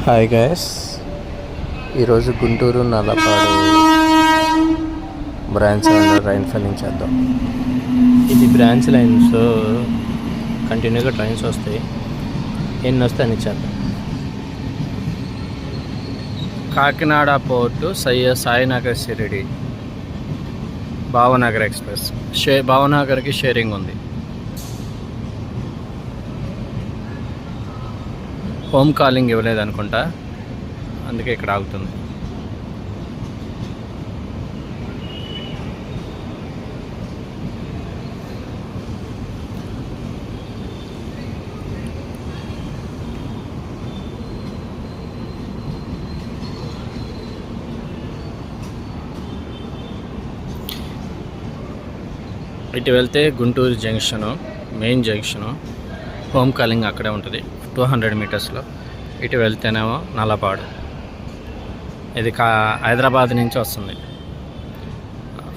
Hi guys, ఈరోజు Guntur Nallapadu branch rain felling చేద్దాం. ఇది బ్రాంచ్ లైన్స్, కంటిన్యూగా ట్రైన్స్ వస్తాయి. ఎన్ని వస్తే అన్ని చేద్దాం. Kakinada port Sainagar Shirdi Bhavnagar express. భావనగర్కి షేరింగ్ ఉంది. హోమ్ కాలింగ్ ఇవ్వలేదు అనుకుంటా, అందుకే ఇక్కడ ఆగుతుంది. ఇటు వెళ్తే Guntur junction, main junction. Home calling అక్కడే ఉంటుంది 200 మీటర్స్లో. ఇటు వెళ్తేనేమో నల్లపాడు. ఇది హైదరాబాద్ నుంచి వస్తుంది.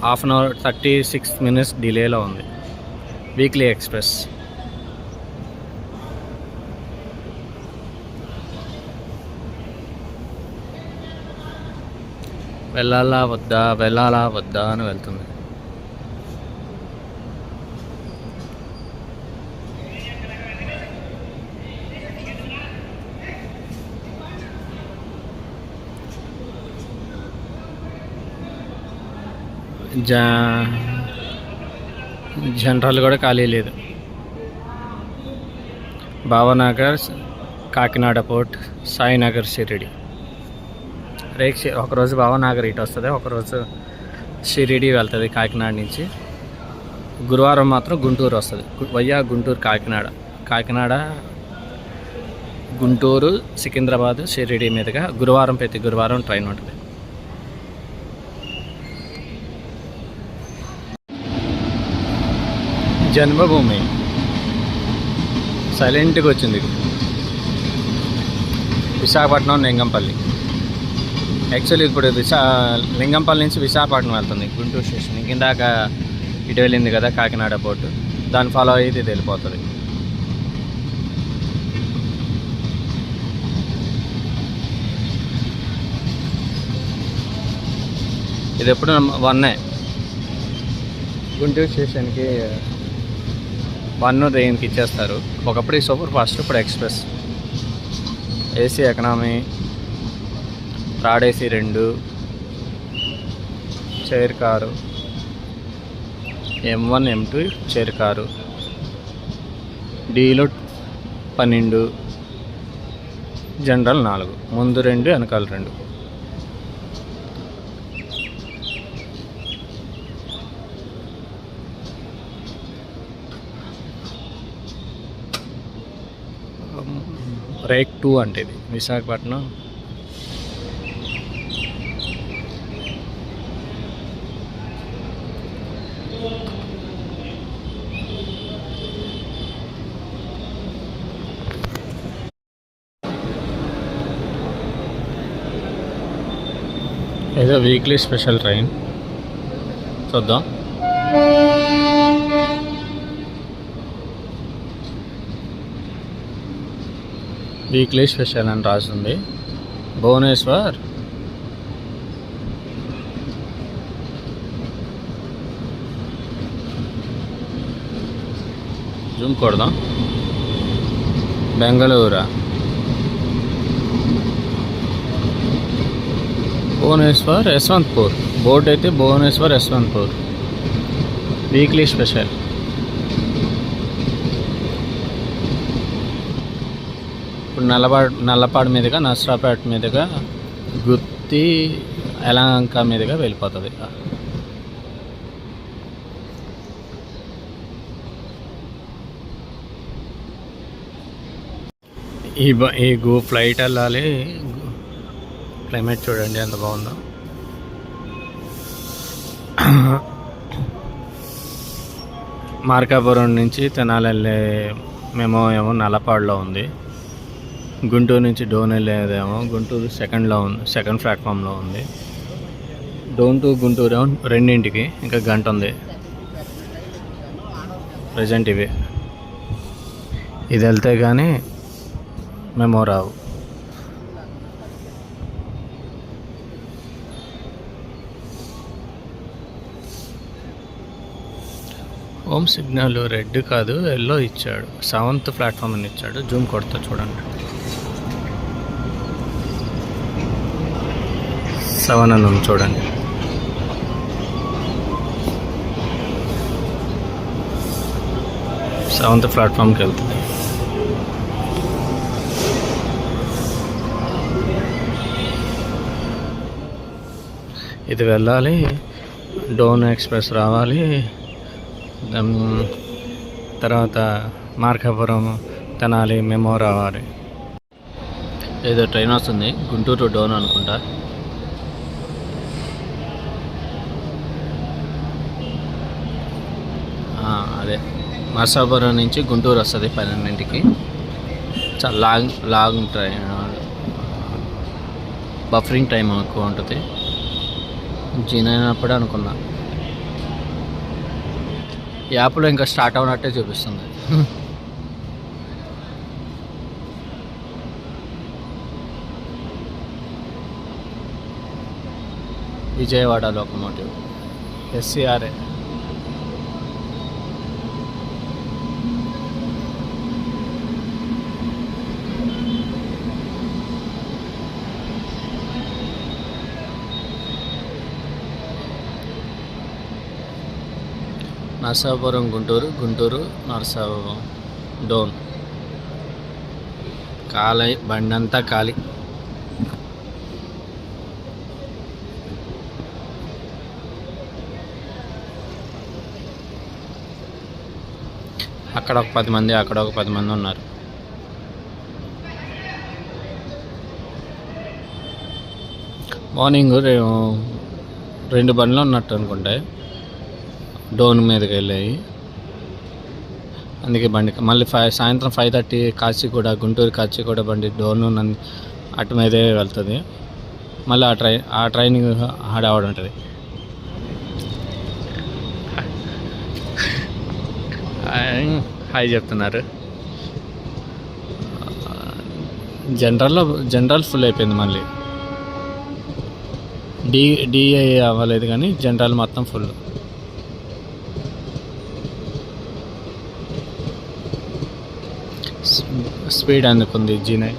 హాఫ్ అన్ అవర్ 36 మినిట్స్ డిలేలో ఉంది. Weekly express. వెళ్ళాలా వద్దా అని వెళ్తుంది. జనరల్ కూడా ఖాళీ లేదు. భావనగర్, కాకినాడ పోర్ట్, సాయినగర్ షిరిడి. ఒకరోజు భావనగర్ ఇటు వస్తుంది, ఒకరోజు షిరిడి వెళ్తుంది కాకినాడ నుంచి. గురువారం మాత్రం గుంటూరు వస్తుంది వయ్యా గుంటూరు కాకినాడ గుంటూరు సికింద్రాబాద్ షిరిడి మీదుగా ప్రతి గురువారం ట్రైన్ ఉంటుంది. జన్మభూమి సైలెంట్గా వచ్చింది. విశాఖపట్నం, లింగంపల్లి. యాక్చువల్లీ ఇప్పుడు లింగంపల్లి నుంచి విశాఖపట్నం వెళ్తుంది గుంటూరు స్టేషన్. ఇందాక ఇటు వెళ్ళింది కదా కాకినాడ పోర్టు, దాన్ని ఫాలో అయితే ఇది వెళ్ళిపోతుంది. ఇది ఎప్పుడు 1 గుంటూరు స్టేషన్కి 1 దేనికి ఇచ్చేస్తారు. ఒకప్పుడు ఈ సూపర్ ఫాస్ట్, ఇప్పుడు express. AC economy, third AC 2, chair car, M1 M2 chair car, డీలో 12, జనరల్ 4, ముందు 2 వెనకాల 2. రేక్ 2 అంటే ఇది విశాఖపట్నం. ఏదో వీక్లీ స్పెషల్ ట్రైన్ చూద్దాం. వీక్లీ స్పెషల్ అని రాస్తుంది. భువనేశ్వర్, జూమ్ కొడదాం. బెంగళూరు, భువనేశ్వర్, యశ్వంత్పూర్. బోర్డు అయితే భువనేశ్వర్, యశ్వంత్పూర్. Weekly special. ఇప్పుడు నల్లపాడు మీదుగా, నర్సరావుపేట మీదుగా, గుత్తి, యలహంక మీదుగా వెళ్ళిపోతుంది. ఈ ఫ్లైట్ వెళ్ళాలి. క్లైమేట్ చూడండి ఎంత బాగుందో. మార్కాపురం నుంచి తెనాలి వెళ్ళే ఏమో నల్లపాడులో ఉంది. గుంటూరు నుంచి డోన్ వెళ్ళేదేమో గుంటూరు సెకండ్ ప్లాట్ఫామ్లో ఉంది. డోన్ టు గుంటూరు 2ంటికి ఇంకా గంట ఉంది. ప్రజెంట్ ఇవే. ఇది వెళ్తే కానీ మేము రావు. హోమ్ సిగ్నల్ రెడ్ కాదు ఎల్లో ఇచ్చాడు. 7th ప్లాట్ఫామ్ అని ఇచ్చాడు. జూమ్ కొడతా చూడండి. 7 అని ఉంది చూడండి. సెవెంత్ ప్లాట్ఫామ్కి వెళ్తుంది. ఇది వెళ్ళాలి, డోన్ ఎక్స్ప్రెస్ రావాలి, తర్వాత మార్కాపురం, తెనాలి మెమో రావాలి. ఏదో ట్రైన్ వస్తుంది, గుంటూరు డోన్ అనుకుంటా. అదే నర్సాపురం నుంచి గుంటూరు వస్తుంది 12ంటికి. చాలా లాంగ్ ట్రైన్, బఫరింగ్ టైం ఎక్కువ ఉంటుంది. జీన్ అయినప్పుడే అనుకున్నా. యాప్లో ఇంకా స్టార్ట్ అవునట్టే చూపిస్తుంది. Vijayawada locomotive SCRA. నర్సాపురం గుంటూరు, గుంటూరు నర్సాపురం డోన్. ఖాళీ, బండి అంతా ఖాళీ. అక్కడ ఒక 10 మంది, అక్కడ ఒక 10 మంది ఉన్నారు. మార్నింగ్ 2 బండ్లు ఉన్నట్టు అనుకుంటే డోన్ మీదకి వెళ్ళాయి. అందుకే బండి మళ్ళీ సాయంత్రం 5:30 కాచిగూడ, గుంటూరు కాచిగూడ బండి డోన్ అటు మీదే వెళ్తుంది. మళ్ళీ ఆ ట్రైనింగ్ హడావుడి ఉంటుంది. హాయ్ చెప్తున్నారు. జనరల్ ఫుల్ అయిపోయింది. మళ్ళీ డిఐ అవ్వలేదు కానీ జనరల్ మొత్తం ఫుల్. స్పీడ్ అందుకుంది G9.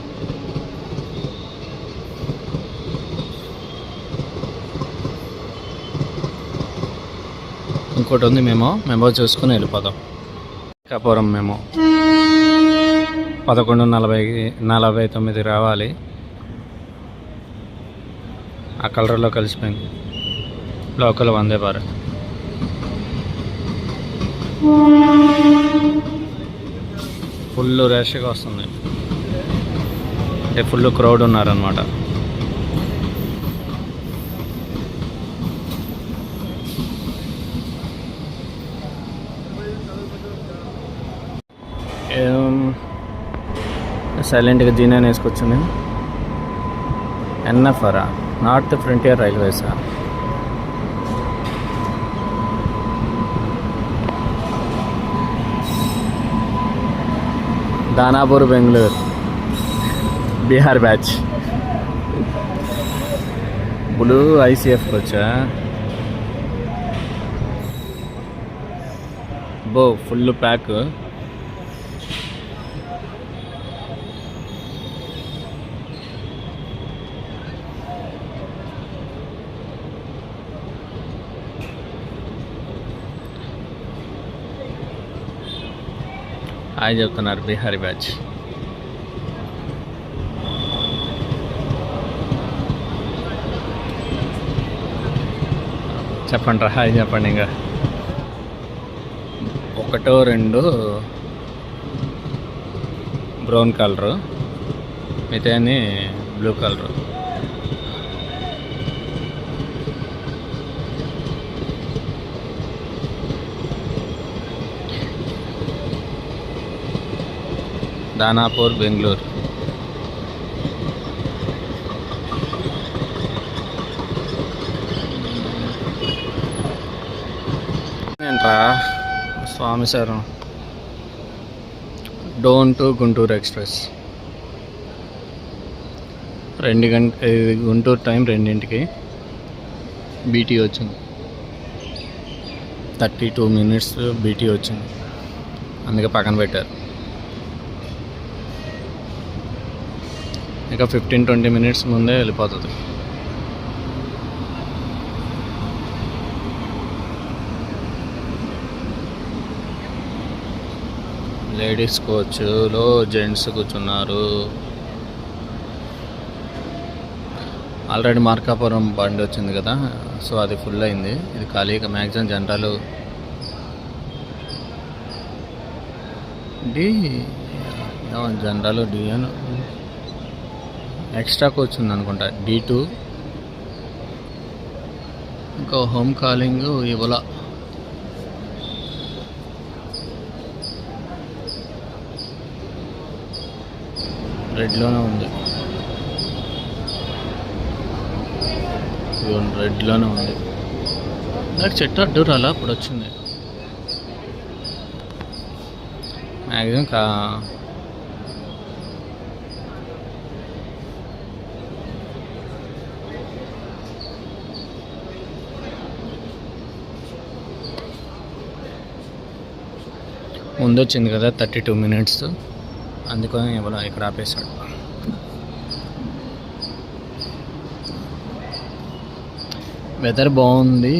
ఇంకోటి ఉంది మెమో చూసుకుని వెళ్ళిపోదాం. కాపురం మెమో 11:49 రావాలి. ఆ కలర్లో కలిసిపోయింది. లోకల్ వందే భారత్. ఫుల్ రష్గా వస్తుంది, అంటే ఫుల్ క్రౌడ్ ఉన్నారనమాట. సైలెంట్గా G9 వేసుకొచ్చింది. NFRA, నార్త్ ఫ్రంటియర్ రైల్వేసా? దానాపూర్ బెంగళూరు, బీహార్ బ్యాచ్. బ్లూ ICFకి వచ్చా. Full pack. హాయ్ చెప్తున్నారు బీహారీ బ్యాచ్. చెప్పండి రా, హాయ్ చెప్పండి. ఇంకా 1, 2 బ్రౌన్ కలరు, మిగతాని బ్లూ కలరు. దానాపూర్ బెంగళూరు. ఏంట్రా స్వామి sir. Dhone to Guntur express 2 గంటలు. గుంటూరు టైం 2ంటికి BT వచ్చింది. 32 minutes బీటీ వచ్చింది, అందుకే పక్కన పెట్టారు. ఇంకా 15-20 minutes ముందే వెళ్ళిపోతుంది. లేడీస్ కోచ్లో జెంట్స్ కూర్చున్నారు. ఆల్రెడీ మార్కాపురం బండి వచ్చింది కదా, సో అది ఫుల్ అయింది. ఇది ఖాళీగా మ్యాక్సిమం జనరల్ డి అని ఎక్స్ట్రా కోచ్ ఉంది అనుకుంటా, D2. ఇంకా హోమ్ కాలింగ్ ఇవ్వాల. రెడ్లోనే ఉంది, రెడ్లోనే ఉంది. నాకు చెట్టు అడ్డు రాలా, అప్పుడు వచ్చింది మ్యాక్సిమం. ముందు వచ్చింది కదా 32 minutes, అందుకని ఇక్కడ ఆపేశాడు. వెదర్ బాగుంది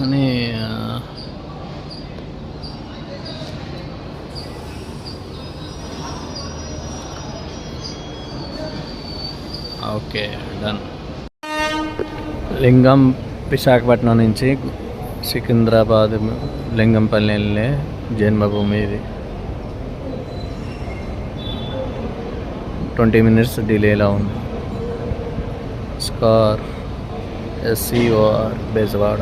అని ఓకే డన్. లింగం విశాఖపట్నం నుంచి సికింద్రాబాద్ లింగంపల్లి వెళ్ళే జన్మభూమి ఇది. 20 minutes డిలేలా ఉంది. స్కార్ SCOR బెజవాడ.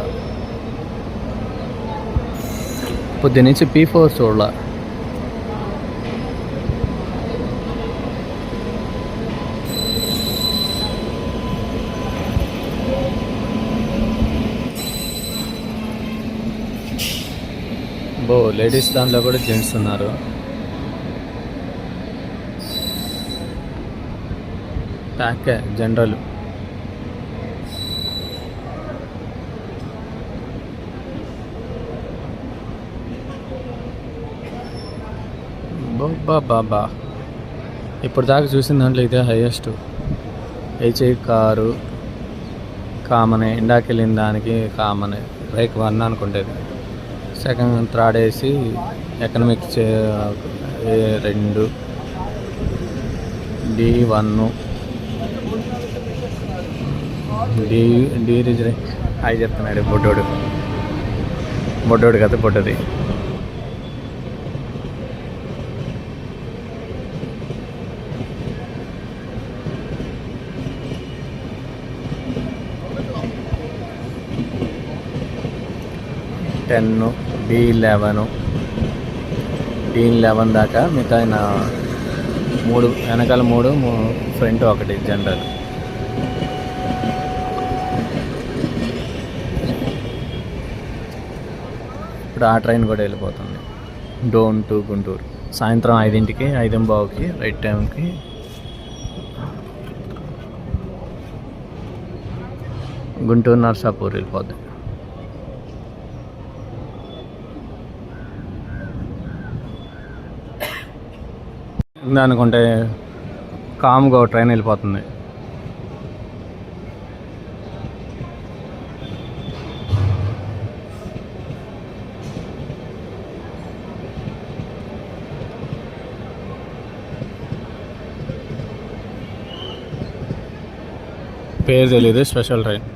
పొద్దు నుంచి P4 చూడాల. లేడీస్ దాంట్లో కూడా జెంట్స్ ఉన్నారు. Pack general. బాబా ఇప్పుడు దాకా చూసిన దాంట్లో ఇదే హైయెస్ట్. HI కారు కామనే, ఇందాక వెళ్ళిన దానికి కామనే. బైక్ 1 అనుకుంటేది. Second third AC economics 2 D1 D రిజర్. అవి చెప్తున్నాడు బొడ్డోడు కదా పొట్టది. D11 దాకా, మిగతా 3 వెనకాల 3 ఫ్రంట్ 1 జనరల్. ఇప్పుడు ఆ ట్రైన్ కూడా వెళ్ళిపోతుంది డోన్ టు గుంటూరు. సాయంత్రం 5కి 5:15కి రైట్ టైంకి. గుంటూరు నర్సాపూర్ వెళ్ళిపోద్ది. అనుకుంటే కామ్గా ట్రైన్ వెళ్ళిపోతుంది. పేరు తెలీదు, స్పెషల్ ట్రైన్.